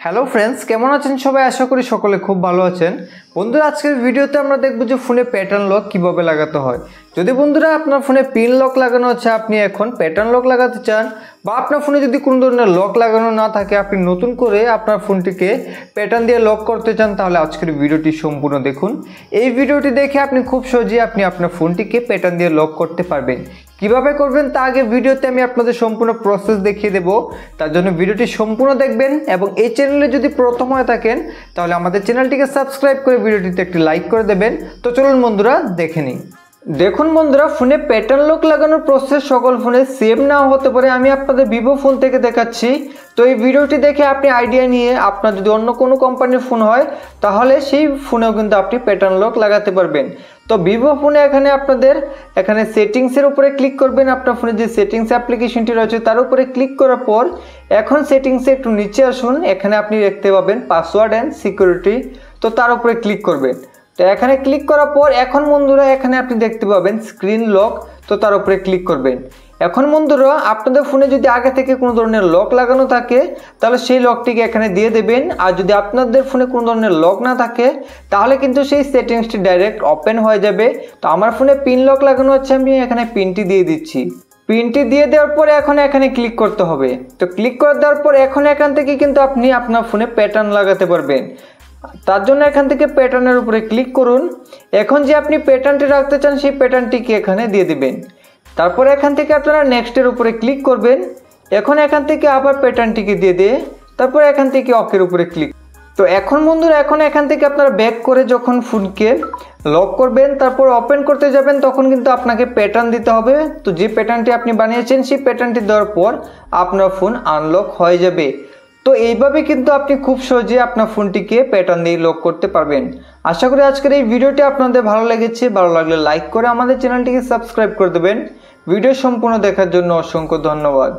Hello friends, কেমন আছেন সবাই? আশা করি সকলে খুব ভালো আছেন। বন্ধুরা, আজকের ভিডিওতে আমরা দেখব যে ফোনে প্যাটার্ন লক কিভাবে লাগাতে হয়। যদি বন্ধুরা আপনার ফোনে পিন লক লাগানো আছে, আপনি এখন প্যাটার্ন লক লাগাতে চান, বা আপনার ফোনে যদি কোনো ধরনের লক লাগানো না থাকে, আপনি নতুন করে আপনার ফোনটিকে প্যাটার্ন দিয়ে লক করতে চান, তাহলে আজকের ভিডিওটি সম্পূর্ণ দেখুন। এই ভিডিওটি দেখে আপনি খুব সহজেই আপনার ফোনটিকে প্যাটার্ন দিয়ে লক করতে পারবেন। কিভাবে করবেন তা আগে ভিডিওতে আমি আপনাদের সম্পূর্ণ প্রসেস দেখিয়ে দেব। তার জন্য ভিডিওটি সম্পূর্ণ দেখবেন এবং এই চ্যানেলে যদি প্রথম হয়ে থাকেন তাহলে আমাদের চ্যানেলটিকে সাবস্ক্রাইব করে ভিডিওটিতে একটি লাইক করে দেবেন। তো চলুন বন্ধুরা দেখে নিই। দেখুন বন্ধুরা, ফোনে প্যাটার্ন লক লাগানোর প্রসেস সকল ফোনে সেম নাও হতে পারে। আমি আপনাদের ভিভো ফোন থেকে দেখাচ্ছি। তো এই ভিডিওটি দেখে আপনি আইডিয়া নিয়ে আপনার যদি অন্য কোনো কোম্পানির ফোন হয় তাহলে সেই ফোনেও কিন্তু আপনি প্যাটার্ন লক লাগাতে পারবেন। তো ভিভো ফোনে এখানে সেটিংসের উপরে ক্লিক করবেন। আপনার ফোনে যে সেটিংস অ্যাপ্লিকেশনটি রয়েছে তার উপরে ক্লিক করার পর এখন সেটিংসে একটু নিচে আসুন। এখানে আপনি দেখতে পাবেন পাসওয়ার্ড অ্যান্ড সিকিউরিটি। তো তার উপরে ক্লিক করবেন। তো এখানে ক্লিক করার পর এখন বন্ধুরা এখানে আপনি দেখতে পাবেন স্ক্রিন লক। তো তার উপরে ক্লিক করবেন। এখন বন্ধুরা আপনাদের ফোনে যদি আগে থেকে কোনো ধরনের লক লাগানো থাকে তাহলে সেই লকটিকে এখানে দিয়ে দেবেন। আর যদি আপনাদের ফোনে কোনো ধরনের লক না থাকে তাহলে কিন্তু সেই সেটিংসটি ডাইরেক্ট ওপেন হয়ে যাবে। তো আমার ফোনে পিন লক লাগানো আছে, আমি এখানে পিনটি দিয়ে দিচ্ছি। পিনটি দিয়ে দেওয়ার পরে এখন এখানে ক্লিক করতে হবে। তো ক্লিক করে দেওয়ার পর এখন এখান থেকে কিন্তু আপনি আপনার ফোনে প্যাটার্ন লাগাতে পারবেন। তার জন্য এখান থেকে প্যাটার্নের উপরে ক্লিক করুন। এখন যে আপনি প্যাটার্নটি রাখতে চান সেই প্যাটার্নটিকে এখানে দিয়ে দিবেন। তারপরে এখান থেকে আপনারা নেক্সটের উপরে ক্লিক করবেন। এখন এখান থেকে আবার প্যাটার্নটিকে দিয়ে তারপর এখান থেকে ওকের উপরে ক্লিক। তো এখন বন্ধুরা এখান থেকে আপনারা ব্যাক করে যখন ফোনকে লক করবেন তারপর ওপেন করতে যাবেন তখন কিন্তু আপনাকে প্যাটার্ন দিতে হবে। তো যে প্যাটার্নটি আপনি বানিয়েছেন সেই প্যাটার্নটি দেওয়ার পর আপনার ফোন আনলক হয়ে যাবে। তো এইভাবে কিন্তু আপনি খুব সহজে আপনার ফোনটিকে প্যাটার্ন দিয়ে লক করতে পারবেন। আশা করি আজকের এই ভিডিওটি আপনাদের ভালো লেগেছে। ভালো লাগলে লাইক করে আমাদের চ্যানেলটিকে সাবস্ক্রাইব করে দেবেন। ভিডিও সম্পূর্ণ দেখার জন্য অসংখ্য ধন্যবাদ।